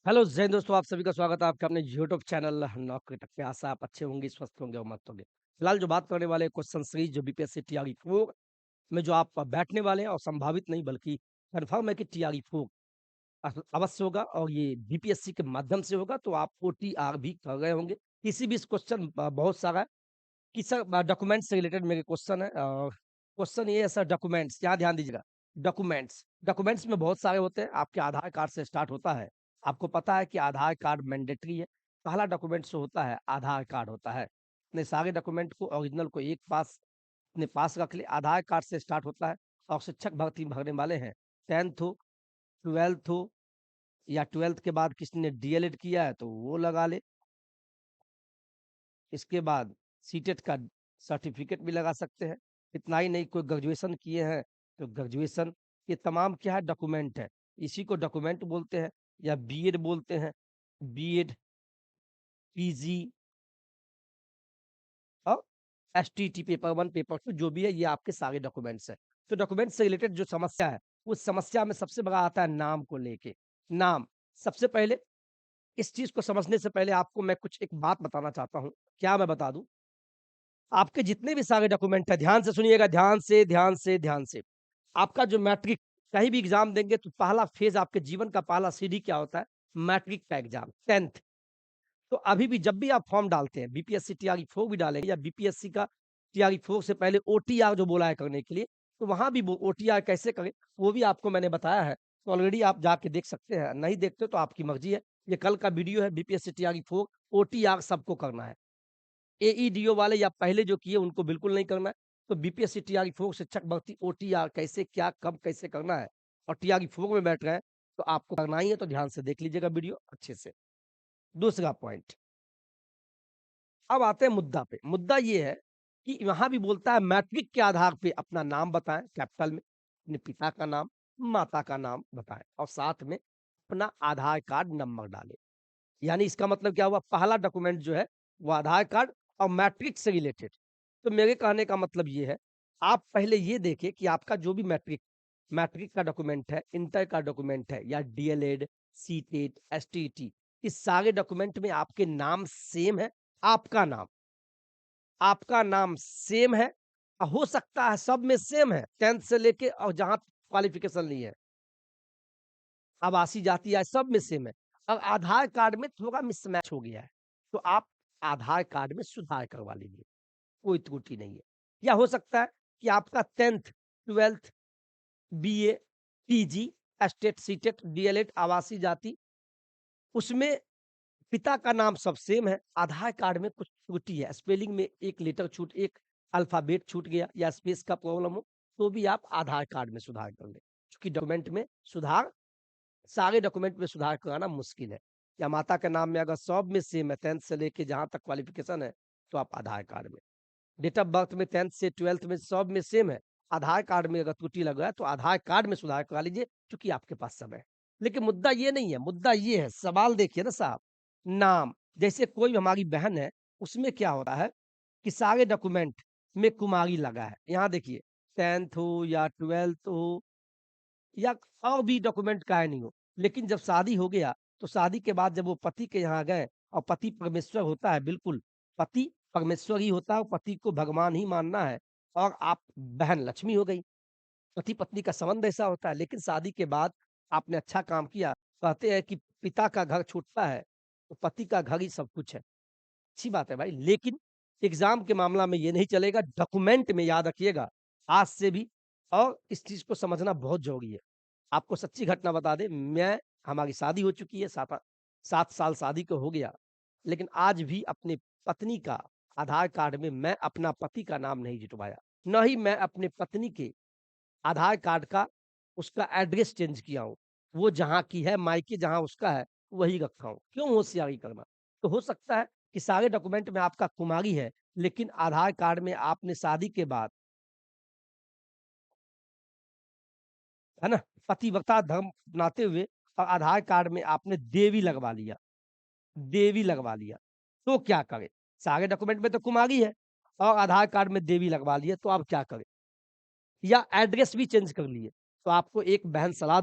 Hello Jain दोस्तों, आप सभी का स्वागत है आपके अपने यूट्यूब चैनल नौकरी तक पे। आशा आप अच्छे होंगे, स्वस्थ होंगे और मस्त होंगे। फिलहाल जो बात करने वाले क्वेश्चन सीरीज जो बीपीएससी टीआरई 4 में जो आप बैठने वाले हैं और संभावित नहीं बल्कि कंफर्म है कि टीआरई 4 अवश्य होगा और ये बीपीएससी के माध्यम से होगा, तो आप ओटीआर भी कर रहे होंगे। किसी भी क्वेश्चन बहुत सारा है कि सर डॉक्यूमेंट्स से रिलेटेड मेरे क्वेश्चन है। क्वेश्चन ये है सर, डॉक्यूमेंट्स, यहाँ ध्यान दीजिएगा। डॉक्यूमेंट्स डॉक्यूमेंट्स में बहुत सारे होते हैं। आपके आधार कार्ड से स्टार्ट होता है। आपको पता है कि आधार कार्ड मैंडेटरी है। पहला डॉक्यूमेंट्स जो होता है आधार कार्ड होता है। अपने सारे डॉक्यूमेंट को, ओरिजिनल को एक पास अपने पास रख ले। आधार कार्ड से स्टार्ट होता है। और शिक्षक भर्ती भरने वाले हैं, 10th हो, 12th हो, या 12th के बाद किसी ने डीएलएड किया है तो वो लगा ले। इसके बाद सीटेट का सर्टिफिकेट भी लगा सकते हैं। इतना ही नहीं, कोई ग्रेजुएशन किए हैं तो ग्रेजुएशन, ये तमाम क्या है, डॉक्यूमेंट है। इसी को डॉक्यूमेंट बोलते हैं या बीएड बोलते हैं। बीएड, पीजी और एसटीटी पेपर 1 पेपर 2 जो भी है, ये आपके सारे डॉक्यूमेंट्स हैं। तो डॉक्यूमेंट से रिलेटेड जो समस्या है, उस समस्या में सबसे बड़ा आता है नाम को लेके। नाम, सबसे पहले इस चीज को समझने से पहले आपको मैं कुछ एक बात बताना चाहता हूँ। क्या मैं बता दूं? आपके जितने भी सारे डॉक्यूमेंट हैं, ध्यान से सुनिएगा, ध्यान से, ध्यान से, ध्यान से। आपका जो मैट्रिक, कहीं भी एग्ज़ाम देंगे तो पहला फ़ेज़ आपके जीवन का पहला सीढ़ी क्या होता है? मैट्रिक का एग्ज़ाम, 10th। तो अभी भी जब भी आप फ़ॉर्म डालते हैं, बीपीएससी टीआरई 4 भी डालेंगे या बीपीएससी का टीआरई 4 से पहले ओटीआर जो बोला है करने के लिए, तो वहाँ भी वो ओटीआर कैसे करें, वो भी आपको मैंने बताया है। तो ऑलरेडी आप जाके देख सकते हैं, नहीं देखते तो आपकी मर्ज़ी है। ये कल का वीडियो है, बीपीएससी टीआरई 4 ओटीआर सबको करना है। एईडीओ वाले या पहले जो किए उनको बिल्कुल नहीं करना है। तो बीपीएससी टीआरई 4 शिक्षक भर्ती ओटीआर कैसे, क्या, कब, कैसे करना है और टीआरई 4 में बैठ रहे हैं तो आपको करना ही है, तो ध्यान से देख लीजिएगा वीडियो अच्छे से। दूसरा पॉइंट, अब आते हैं मुद्दा पे। मुद्दा ये है कि वहाँ भी बोलता है मैट्रिक के आधार पे अपना नाम बताएँ कैपिटल में, अपने पिता का नाम, माता का नाम बताएँ और साथ में अपना आधार कार्ड नंबर डालें। यानी इसका मतलब क्या हुआ? पहला डॉक्यूमेंट जो है वो आधार कार्ड और मैट्रिक से रिलेटेड। तो मेरे कहने का मतलब ये है, आप पहले ये देखें कि आपका जो भी मैट्रिक मैट्रिक का डॉक्यूमेंट है, इंटर का डॉक्यूमेंट है या डीएलएड, सीटेट, एसटीटी, इस सारे डॉक्यूमेंट में आपके नाम सेम है। आपका नाम आपका नाम सेम है। हो सकता है सब में सेम है, 10th से लेके और जहाँ क्वालिफिकेशन ली है। आवासीय जाति या सब में सेम है। अब आधार कार्ड में थोड़ा मिसमैच हो गया है, तो आप आधार कार्ड में सुधार करवा लीजिए, कोई त्रुटि नहीं है। या हो सकता है कि आपका 10th, 12th, BA, PG, estate, CTET, DElEd, आवासीय जाति, उसमें पिता का नाम सब सेम है, आधार कार्ड में कुछ त्रुटि है, स्पेलिंग में 1 लेटर छूट, 1 अल्फ़ाबेट छूट गया या स्पेस का प्रॉब्लम हो, तो भी आप आधार कार्ड में सुधार कर लें। चूँकि डॉक्यूमेंट में सुधार, सारे डॉक्यूमेंट में सुधार कराना मुश्किल है। या माता के नाम में अगर सब में सेम है, 10th से लेके जहाँ तक क्वालिफ़िकेशन है, तो आप आधार कार्ड में। डेट ऑफ बर्थ में 10th से 12th में सब में सेम है, आधार कार्ड में अगर त्रुटि लग रहा है, तो आधार कार्ड में सुधार करा लीजिए, चूँकि आपके पास समय है। लेकिन मुद्दा ये नहीं है, मुद्दा ये है, सवाल देखिए ना साहब, नाम, जैसे कोई हमारी बहन है, उसमें क्या होता है कि सारे डॉक्यूमेंट में कुमारी लगा है। यहाँ देखिए, 10th हो या 12th हो या और भी डॉक्यूमेंट काहे नहीं हो, लेकिन जब शादी हो गया, तो शादी के बाद जब वो पति के यहाँ गए और पति परमेश्वर होता है, बिल्कुल, पति परमेश्वर ही होता है और पति को भगवान ही मानना है और आप बहन लक्ष्मी हो गई। पति-पत्नी का संबंध ऐसा होता है, लेकिन शादी के बाद आपने अच्छा काम किया, कहते हैं कि पिता का घर छूटता है, तो पति का घर ही सब कुछ है। अच्छी बात है भाई, लेकिन एग्ज़ाम के मामला में ये नहीं चलेगा, डॉक्यूमेंट में याद रखिएगा, आज से भी। और इस चीज़ को समझना बहुत ज़रूरी है। आपको सच्ची घटना बता दें, हमारी शादी हो चुकी है, 7 साल शादी को हो गया, लेकिन आज भी अपनी पत्नी का आधार कार्ड में मैं अपना पति का नाम नहीं जुटवाया। ना ही मैं अपने पत्नी के आधार कार्ड का उसका एड्रेस चेंज किया हूँ। वो जहाँ की है, मायके जहाँ उसका है, वही रखा हूँ। क्यों होशियारी करना? तो हो सकता है कि सारे डॉक्यूमेंट में आपका कुमारी है, लेकिन आधार कार्ड में आपने शादी के बाद, है ना, पतिव्रता धर्म अपनाते हुए और आधार कार्ड में आपने देवी लगवा लिया, तो क्या करें? सारे डॉक्यूमेंट में तो कुमारी है और आधार कार्ड में देवी लगवा लिया, तो आप क्या करें? या एड्रेस भी चेंज कर लिए, तो आपको एक सलाह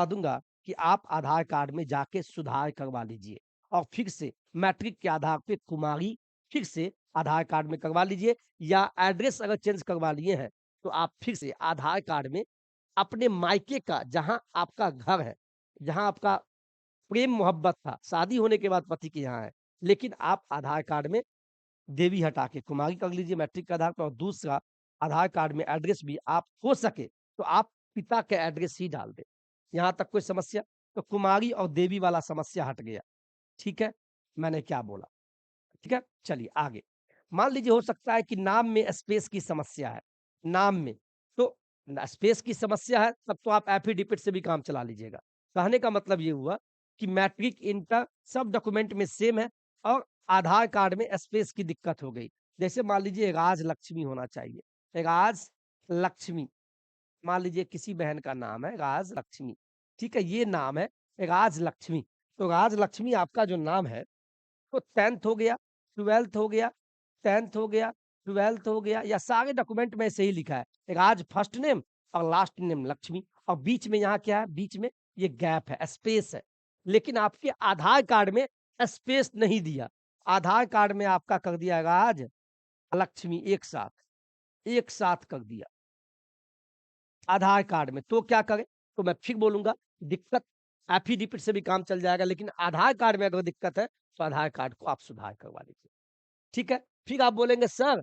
दूँगा कि आप आधार कार्ड में जाके सुधार करवा लीजिए और फिर से मैट्रिक के आधार पे कुमारी फिर से आधार कार्ड में करवा लीजिए, या एड्रेस अगर चेंज करवा लिए हैं, तो आप फिर से आधार कार्ड में अपने मायके का जहाँ आपका घर है, जहाँ आपका प्रेम मोहब्बत था, शादी होने के बाद पति के यहाँ है, लेकिन आप आधार कार्ड में देवी हटा के कुमारी कर लीजिए मैट्रिक के आधार पर। और दूसरा, आधार कार्ड में एड्रेस भी आप हो सके तो आप पिता के एड्रेस ही डाल दें। यहाँ तक कोई समस्या? तो कुमारी और देवी वाला समस्या हट गया। ठीक है? मैंने क्या बोला? ठीक है? चलिए आगे। मान लीजिए हो सकता है कि नाम में स्पेस की समस्या है, नाम में। तो स्पेस की समस्या है, तब तो आप एफिडेविट से भी काम चला लीजिएगा। कहने का मतलब ये हुआ कि मैट्रिक, इंटर सब डॉक्यूमेंट में सेम है और आधार कार्ड में स्पेस की दिक्कत हो गई। जैसे मान लीजिए राज लक्ष्मी होना चाहिए, राज लक्ष्मी। मान लीजिए किसी बहन का नाम है राज लक्ष्मी, ठीक है? ये नाम है राज लक्ष्मी। तो राज लक्ष्मी आपका जो नाम है, तो 10th हो गया, 12th हो गया, 10th हो गया, 12th हो गया, या सारे डॉक्यूमेंट में ऐसे ही लिखा है राज फर्स्ट नेम और लास्ट नेम लक्ष्मी, और बीच में यहाँ क्या है? बीच में ये गैप है, स्पेस है। लेकिन आपके आधार कार्ड में स्पेस नहीं दिया। आधार कार्ड में आपका कर दिया राज लक्ष्मी एक साथ कर दिया आधार कार्ड में। तो क्या करें? तो मैं फिर बोलूंगा, दिक्कत एफिडेविट से भी काम चल जाएगा, लेकिन आधार कार्ड में अगर दिक्कत है तो आधार कार्ड को आप सुधार करवा लीजिए। ठीक है? फिर आप बोलेंगे सर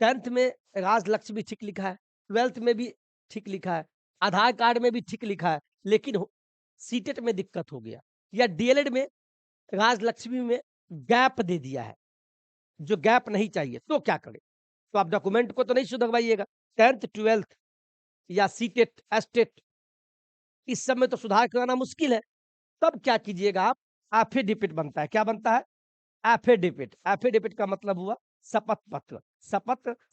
10th में राजलक्ष्मी ठीक लिखा है, 12th में भी ठीक लिखा है, आधार कार्ड में भी ठीक लिखा है, लेकिन सीटेट में दिक्कत हो गया, या डीएलएड में राजलक्ष्मी में गैप दे दिया है, जो गैप नहीं चाहिए, तो क्या करें? तो आप डॉक्यूमेंट को तो नहीं सुधरवाइएगा। 10th 12th या सीटेट एस्टेट, इस सब में तो सुधार कराना मुश्किल है। तब क्या कीजिएगा आप? एफिडेविट बनता है। क्या बनता है? एफिडेविट। एफिडेविट का मतलब हुआ शपथ पत्र।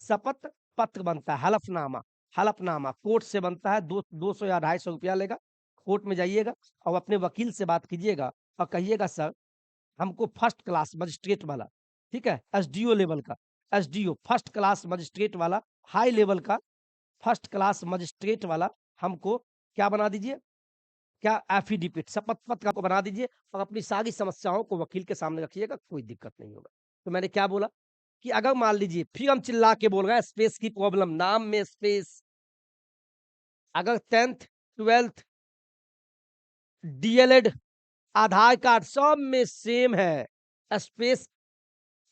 शपथ पत्र बनता है। हलफनामा, हलफनामा कोर्ट से बनता है। 200 या 250 रुपया लेगा। कोर्ट में जाइएगा और अपने वकील से बात कीजिएगा और कहिएगा सर हमको फर्स्ट क्लास मजिस्ट्रेट वाला, ठीक है, एसडीओ लेवल का, एसडीओ फर्स्ट क्लास मजिस्ट्रेट वाला, हाई लेवल का फर्स्ट क्लास मजिस्ट्रेट वाला हमको क्या बना दीजिए? क्या एफिडेविट शपथ पत्र को बना दीजिए और अपनी सारी समस्याओं को वकील के सामने रखिएगा, कोई दिक्कत नहीं होगा। तो मैंने क्या बोला कि अगर मान लीजिए फिर हम चिल्ला के बोल रहे हैं स्पेस की प्रॉब्लम, नाम में स्पेस, अगर 10th 12th डीएलएड आधार कार्ड सब में सेम है, स्पेस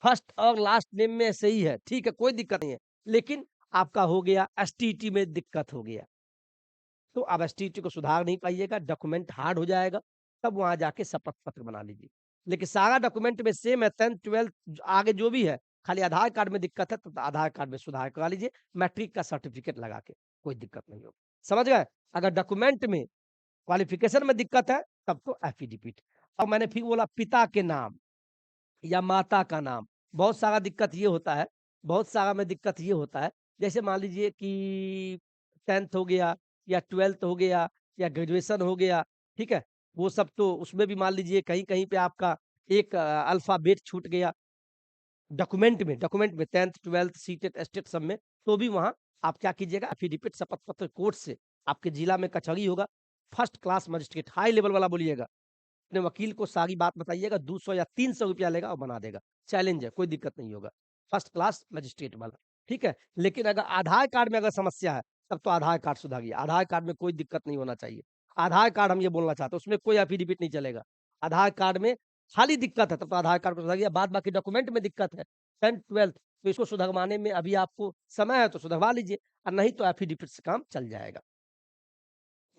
फर्स्ट और लास्ट नेम में सही है, ठीक है, कोई दिक्कत नहीं है, लेकिन आपका हो गया एसटीटी में दिक्कत हो गया, तो आप एसटीटी को सुधार नहीं पाइएगा, डॉक्यूमेंट हार्ड हो जाएगा, तब वहां जाके शपथ पत्र बना लीजिए। लेकिन सारा डॉक्यूमेंट में सेम है, 10th 12th आगे जो भी है, खाली आधार कार्ड में दिक्कत है, तो आधार कार्ड में सुधार करा लीजिए मैट्रिक का सर्टिफिकेट लगा के, कोई दिक्कत नहीं होगी। समझ गए? अगर डॉक्यूमेंट में क्वालिफिकेशन में दिक्कत है, तब तो एफिडेविट। और मैंने फिर बोला पिता के नाम या माता का नाम, बहुत सारा दिक्कत ये होता है, बहुत सारा में दिक्कत ये होता है, जैसे मान लीजिए कि 10th हो गया या 12th हो गया या ग्रेजुएशन हो गया, ठीक है? वो सब तो उसमें भी मान लीजिए कहीं-कहीं पे आपका एक अल्फ़ाबेट छूट गया डॉक्यूमेंट में 10th 12th सीटेट एस्टेट सब में, तो भी वहाँ आप क्या कीजिएगा एफिडेविट शपथ पत्र कोर्ट से, आपके जिला में कचहरी होगा, first class magistrate high level वाला बोलिएगा, अपने वकील को सारी बात बताइएगा, 200 या 300 रुपया लेगा और बना देगा। चैलेंज है, कोई दिक्कत नहीं होगा। फर्स्ट क्लास मजिस्ट्रेट वाला, ठीक है? लेकिन अगर आधार कार्ड में अगर समस्या है, तब तो आधार कार्ड सुधारिए। आधार कार्ड में कोई दिक्कत नहीं होना चाहिए। आधार कार्ड हम ये बोलना चाहते हैं, उसमें कोई एफिडेविट नहीं चलेगा। आधार कार्ड में खाली दिक्कत है, तब तो आधार कार्ड को सुधारिए। बाद बाकी डॉक्यूमेंट में दिक्कत है, 10th 12th, तो इसको सुधरवाने में अभी आपको समय है, तो सुधरवा लीजिए और नहीं तो एफिडेविट से काम चल जाएगा।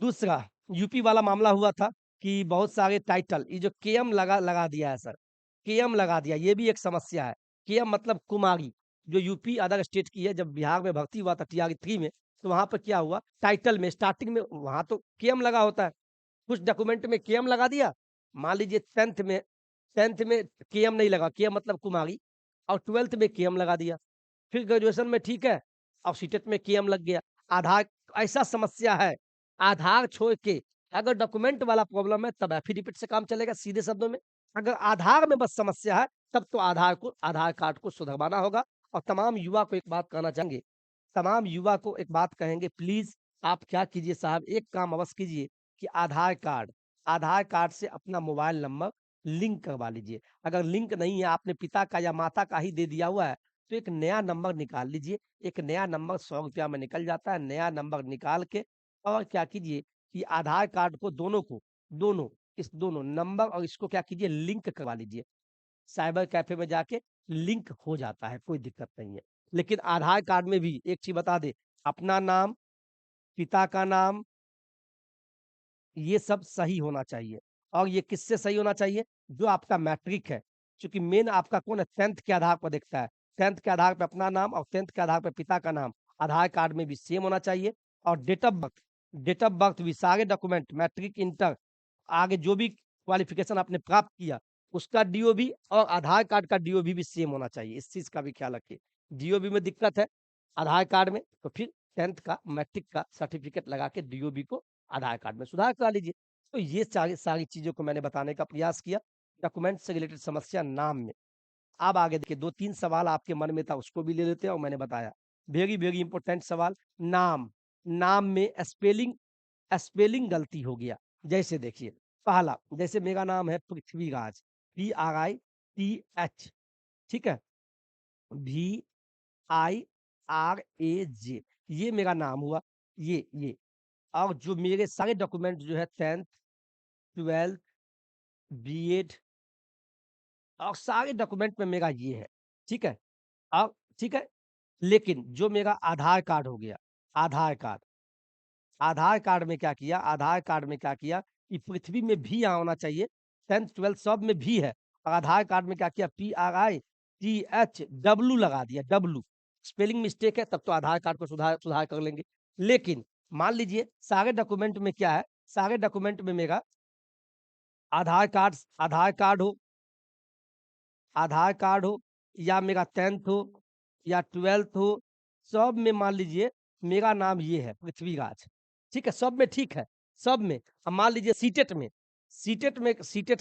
दूसरा, यूपी वाला मामला हुआ था कि बहुत सारे टाइटल, ये जो केएम लगा लगा दिया है सर, केएम लगा दिया, ये भी एक समस्या है। केएम मतलब कुमारी, जो यूपी अदर स्टेट की है, जब बिहार में भर्ती हुआ था टीआर 3 में, तो वहाँ पर क्या हुआ, टाइटल में स्टार्टिंग में वहाँ तो केएम लगा होता है, कुछ डॉक्यूमेंट में केएम लगा दिया, मान लीजिए 10th में केएम नहीं लगा, केएम मतलब कुमारी, और 12th में केएम लगा दिया, फिर ग्रेजुएशन में ठीक है, और सीटेट में केएम लग गया। आधार ऐसा समस्या है, आधार छोड़ के अगर डॉक्यूमेंट वाला प्रॉब्लम है तब एफिडेविट से काम चलेगा सीधे शब्दों में। अगर आधार में बस समस्या है तब तो आधार कार्ड को सुधरवाना होगा। और तमाम युवा को एक बात कहना चाहेंगे, तमाम युवा को एक बात कहेंगे, प्लीज आप क्या कीजिए साहब, एक काम अवश्य कीजिए कि आधार कार्ड से अपना मोबाइल नंबर लिंक करवा लीजिए। अगर लिंक नहीं है, आपने पिता का या माता का ही दे दिया हुआ है, तो एक नया नंबर निकाल लीजिए। एक नया नंबर ₹100 में निकल जाता है। नया नंबर निकाल के और क्या कीजिए कि आधार कार्ड को दोनों इस दोनों नंबर और इसको क्या कीजिए लिंक करवा लीजिए। साइबर कैफ़े में जाके लिंक हो जाता है, कोई दिक्कत नहीं है। लेकिन आधार कार्ड में भी एक चीज़ बता दें, अपना नाम, पिता का नाम, ये सब सही होना चाहिए। और ये किससे सही होना चाहिए? जो आपका मैट्रिक है। चूँकि मेन आपका कौन है 10th के आधार पर दिखता है। 10th के आधार पे अपना नाम और 10th के आधार पे पिता का नाम, आधार कार्ड में भी सेम होना चाहिए। और डेट ऑफ बर्थ भी सारे डॉक्यूमेंट मैट्रिक, इंटर, आगे जो भी क्वालिफ़िकेशन आपने प्राप्त किया, उसका डीओबी और आधार कार्ड का डीओबी भी सेम होना चाहिए। इस चीज़ का भी ख्याल रखिए। डीओबी में दिक्कत है आधार कार्ड में, तो फिर 10th का, मैट्रिक का सर्टिफ़िकेट लगा के डीओबी को आधार कार्ड में सुधार करा लीजिए। तो ये सारी सारी चीज़ों को मैंने बताने का प्रयास किया, डॉक्यूमेंट से रिलेटेड समस्या नाम में। अब आगे देखिए 2-3 सवाल आपके मन में था उसको भी ले लेते हैं और मैंने बताया। वेरी, वेरी इंपोर्टेंट सवाल नाम, नाम में स्पेलिंग स्पेलिंग गलती हो गया। जैसे देखिए, पहला जैसे मेरा नाम है पृथ्वीराज, PRITH, ठीक है? VIRAJ, ये मेरा नाम हुआ, ये। और जो मेरे सारे डॉक्यूमेंट जो है 10th, 12th, बीएड और सारे डॉक्यूमेंट में मेरा ये है, ठीक है? अब ठीक है? लेकिन जो मेरा आधार कार्ड हो गया, आधार कार्ड आधार कार्ड में क्या किया कि पृथ्वी में भी यहाँ होना चाहिए, 10th 12th सब में भी है। और आधार कार्ड में क्या किया PRITHW लगा दिया, डब्लू। स्पेलिंग मिस्टेक है तब तो आधार कार्ड को सुधार सुधार कर लेंगे। लेकिन मान लीजिए सारे डॉक्यूमेंट में क्या है, सारे डॉक्यूमेंट में मेरा आधार कार्ड हो या मेरा 10th हो या 12th हो, सब में मान लीजिए मेरा नाम ये है पृथ्वीराज, ठीक है? सब में ठीक है, सब में। अब मान लीजिए सीटेट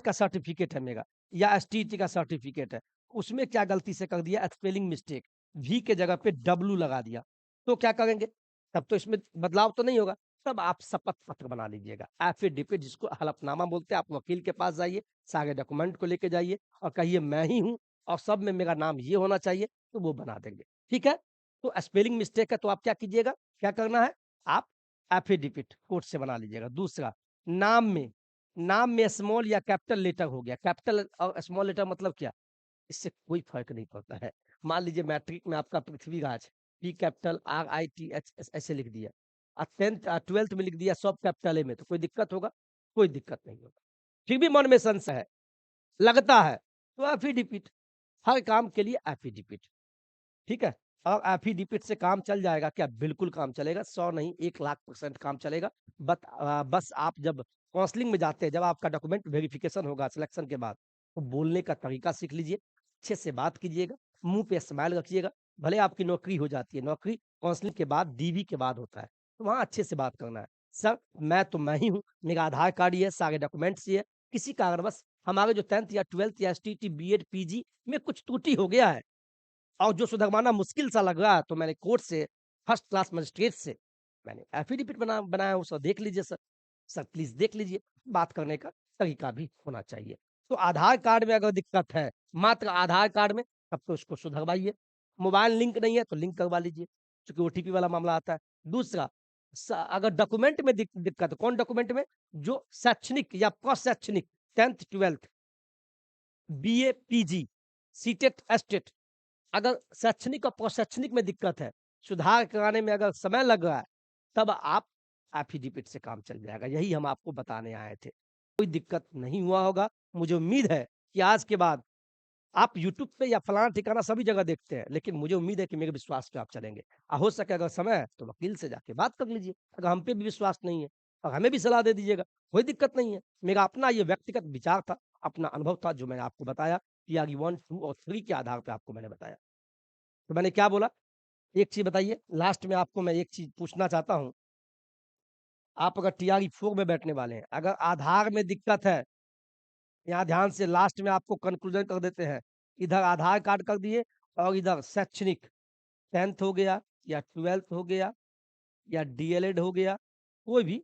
का सर्टिफिकेट है मेरा या एसटीईटी का सर्टिफिकेट है, उसमें क्या गलती से कर दिया स्पेलिंग मिस्टेक, वी के जगह पे डब्लू लगा दिया, तो क्या करेंगे? तब तो इसमें बदलाव तो नहीं होगा, तब आप शपथ पत्र बना लीजिएगा, एफिडेविट जिसको हलफनामा बोलते हैं। आप वकील के पास जाइए, सारे डॉक्यूमेंट को लेके जाइए और कहिए मैं ही हूँ और सब में मेरा नाम ये होना चाहिए, तो वो बना देंगे, ठीक है? तो स्पेलिंग मिस्टेक है तो आप क्या कीजिएगा, क्या करना है? आप एफिडेविट कोर्ट से बना लीजिएगा। दूसरा, नाम में नाम में स्मॉल या कैपिटल लेटर हो गया, कैपिटल और स्मॉल लेटर मतलब क्या? इससे कोई फ़र्क नहीं पड़ता है। मान लीजिए मैट्रिक में आपका पृथ्वीराज, पी कैपिटल RITH ऐसे लिख दिया। 10th 12th में लिख दिया सब कैपिटल ए में, तो कोई दिक्कत होगा? कोई दिक्कत नहीं होगा। फिर भी मन में संशय है, लगता है, तो एफिडेविट, हर काम के लिए एफिडेविट, ठीक है? और एफिडेविट से काम चल जाएगा क्या? बिल्कुल काम चलेगा, 100 नहीं 1,00,000% काम चलेगा। बस आप जब काउंसलिंग में जाते हैं, जब आपका डॉक्यूमेंट वेरिफिकेशन होगा सिलेक्शन के बाद, तो बोलने का तरीका सीख लीजिए, अच्छे से बात कीजिएगा, मुँह पे स्माइल रखिएगा। भले आपकी नौकरी हो जाती है, नौकरी काउंसलिंग के बाद, डीवी के बाद होता है, तो वहाँ अच्छे से बात करना है। सर, मैं तो मैं ही हूँ, मेरा आधार कार्ड ये है, सारे डॉक्यूमेंट्स ये है, किसी कारणवश हमारे जो 10th या 12th या एसटीटी, बीएड, पीजी में कुछ त्रुटि हो गया है और जो सुधरवाना मुश्किल सा लग रहा है, तो मैंने कोर्ट से, फर्स्ट क्लास मजिस्ट्रेट से मैंने एफिडेविट बनाया हूँ सर, देख लीजिए सर। सर प्लीज़ देख लीजिए, बात करने का तरीका भी होना चाहिए। तो आधार कार्ड में अगर दिक्कत है, मात्र आधार कार्ड में, तब तो उसको सुधरवाइए। मोबाइल लिंक नहीं है, तो लिंक करवा लीजिए, चूँकि ओटीपी वाला मामला आता है। दूसरा, अगर डॉक्यूमेंट में दिक्कत है, कौन डॉक्यूमेंट में? जो शैक्षणिक या प्रशैक्षणिक 10th 12th, BA, PG, CTET, STET, अगर शैक्षणिक और प्रशैक्षणिक में दिक्कत है, सुधार कराने में अगर समय लग रहा है, तब आप एफिडेविट से काम चल जाएगा। यही हम आपको बताने आए थे। कोई दिक्कत नहीं हुआ होगा। मुझे उम्मीद है कि आज के बाद आप यूट्यूब पे या फलाना-ठिकाना सभी जगह देखते हैं, लेकिन मुझे उम्मीद है कि मेरे विश्वास पे आप चलेंगे। हो सके अगर समय है, तो वकील से जाके बात कर लीजिए। अगर हम पे भी विश्वास नहीं है, और हमें भी सलाह दे दीजिएगा, कोई दिक्कत नहीं है। मेरा अपना ये व्यक्तिगत विचार था, अपना अनुभव था, जो मैंने आपको बताया। टीआरई 1, 2 और 3 के आधार पे आपको मैंने बताया। तो मैंने क्या बोला? एक चीज़ बताइए, लास्ट में आपको मैं एक चीज़ पूछना चाहता हूँ। आप अगर टीआरई 4 में बैठने वाले हैं, अगर आधार में दिक्कत है, यहाँ ध्यान से लास्ट में आपको कंक्लूजन कर देते हैं। इधर आधार कार्ड कर दिए और इधर शैक्षणिक 10th हो गया या 12th हो गया या डीएलएड हो गया, कोई भी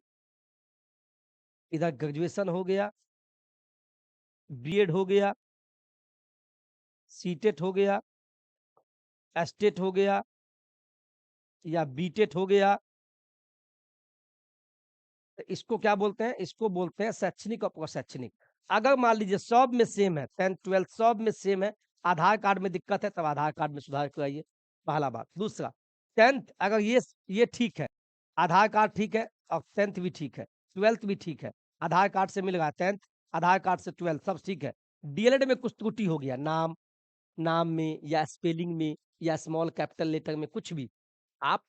इधर ग्रेजुएशन हो गया, बीएड हो गया, सीटेट हो गया, एस्टेट हो गया या बीटेट हो गया। तो इसको क्या बोलते हैं? इसको बोलते हैं शैक्षणिक और प्रशैक्षणिक। अगर मान लीजिए सब में सेम है, 10th 12th सब में सेम है, आधार कार्ड में दिक्कत है, तब आधार कार्ड में सुधार कराइए, पहला बात। दूसरा, 10th अगर ये ठीक है, आधार कार्ड ठीक है और 10th भी ठीक है, 12th भी ठीक है, आधार कार्ड से मिल रहा है 10th, आधार कार्ड से 12th सब ठीक है। डीएलएड में कुछ त्रुटि हो गया, नाम में या स्पेलिंग में या स्मॉल कैपिटल लेटर में कुछ भी, आप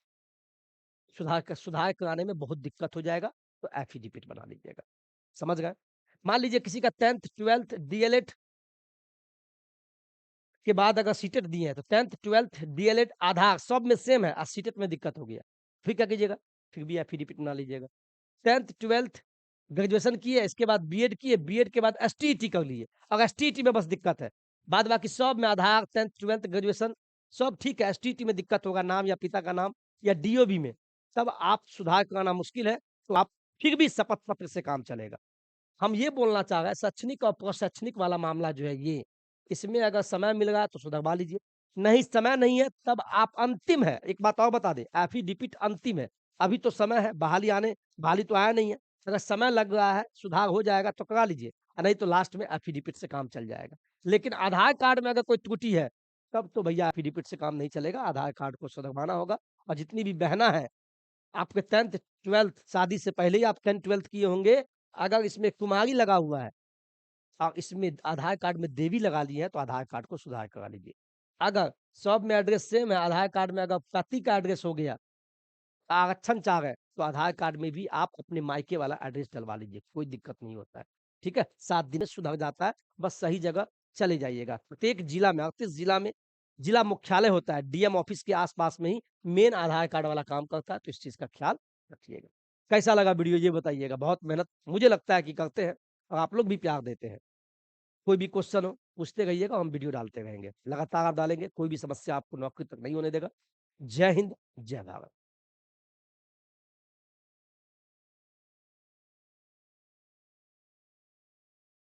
सुधार कराने में बहुत दिक्कत हो जाएगा, तो एफिडेविट बना लीजिएगा। समझ गए? मान लीजिए किसी का 10th 12th डीएलएड के बाद अगर सीटेट दिए हैं, तो 10th 12th डीएलएड आधार सब में सेम है और सीटेट में दिक्कत हो गया, फिर क्या कीजिएगा? फिर भी एफिडेविट बना लीजिएगा। 10th 12th ग्रेजुएशन किए, इसके बाद बीएड किए, बीएड के बाद एसटीईटी कर लिए, अगर एसटीईटी में बस दिक्कत है, बाद बाकी सब में आधार 10th 12th ग्रेजुएशन सब ठीक है, एसटीईटी में दिक्कत होगा, नाम या पिता का नाम या डीओबी में, तब आप सुधार कराना मुश्किल है, तो आप फिर भी शपथ पत्र से काम चलेगा। हम ये बोलना चाह रहे हैं, शैक्षणिक और प्रशैक्षणिक वाला मामला जो है ये, इसमें अगर समय मिल रहा है तो सुधरवा लीजिए, नहीं समय नहीं है तब आप अंतिम है। एक बात और बता दें, एफिडेविट अंतिम है, अभी तो समय है, बहाली तो आया नहीं है, अगर समय लग रहा है, सुधार हो जाएगा तो करा लीजिए, नहीं तो लास्ट में एफिडेविट से काम चल जाएगा। लेकिन आधार कार्ड में अगर कोई त्रुटि है, तब तो भैया एफिडेविट से काम नहीं चलेगा, आधार कार्ड को सुधरवाना होगा। और जितनी भी बहना है, आपके 10th 12th शादी से पहले ही आप 10th 12th किए होंगे, अगर इसमें कुमारी लगा हुआ है और इसमें आधार कार्ड में देवी लगा ली है, तो आधार कार्ड को सुधार करा लीजिए। अगर सब में एड्रेस सेम है, आधार कार्ड में अगर पति का एड्रेस हो गया, आरक्षण चाह रहे, तो आधार कार्ड में भी आप अपने मायके वाला एड्रेस डलवा लीजिए, कोई दिक्कत नहीं होता है। ठीक है? 7 दिन में सुधर जाता है, बस सही जगह चले जाइएगा। प्रत्येक जिला में 38 जिला में जिला मुख्यालय होता है, डीएम ऑफिस के आस-पास में ही मेन आधार कार्ड वाला काम करता है, तो इस चीज़ का ख्याल रखिएगा। कैसा लगा वीडियो ये बताइएगा? बहुत मेहनत मुझे लगता है कि करते हैं और आप लोग भी प्यार देते हैं। कोई भी क्वेश्चन हो, पूछते रहिएगा, हम वीडियो डालते रहेंगे। लगातार आप डालेंगे, कोई भी समस्या आपको नौकरी तक नहीं होने देगा। जय हिंद, जय भारत।